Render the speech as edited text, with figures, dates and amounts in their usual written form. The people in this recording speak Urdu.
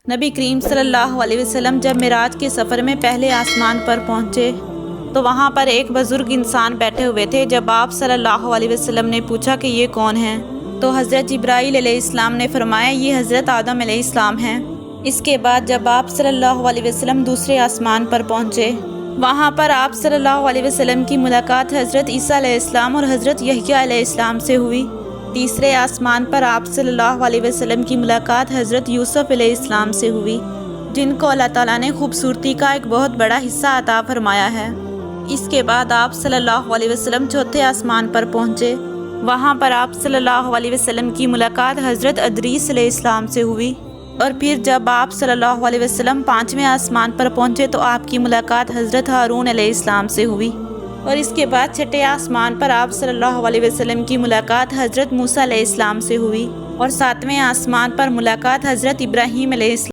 نبی کریم صلی اللہ علیہ وسلم جب معراج کے سفر میں پہلے آسمان پر پہنچے تو وہاں پر ایک بزرگ انسان بیٹھے ہوئے تھے۔ جب آپ صلی اللہ علیہ وسلم نے پوچھا کہ یہ کون ہیں تو حضرت جبرائیل علیہ السلام نے فرمایا یہ حضرت آدم علیہ السلام ہیں۔ اس کے بعد جب آپ صلی اللہ علیہ وسلم دوسرے آسمان پر پہنچے وہاں پر آپ صلی اللہ علیہ وسلم کی ملاقات حضرت عیسیٰ علیہ السلام اور حضرت یحییٰ علیہ السلام سے ہوئی۔ تیسرے آسمان پر آپ صلی اللہ علیہ وسلم کی ملاقات حضرت یوسف علیہ السلام سے ہوئی، جن کو اللہ تعالیٰ نے خوبصورتی کا ایک بہت بڑا حصہ عطا فرمایا ہے۔ اس کے بعد آپ صلی اللہ علیہ وسلم چوتھے آسمان پر پہنچے، وہاں پر آپ صلی اللہ علیہ وسلم کی ملاقات حضرت ادریس علیہ السلام سے ہوئی، اور پھر جب آپ صلی اللہ علیہ وسلم پانچویں آسمان پر پہنچے تو آپ کی ملاقات حضرت ہارون علیہ السلام سے ہوئی، اور اس کے بعد چھٹے آسمان پر آپ صلی اللہ علیہ وسلم کی ملاقات حضرت موسیٰ علیہ السلام سے ہوئی، اور ساتویں آسمان پر ملاقات حضرت ابراہیم علیہ السلام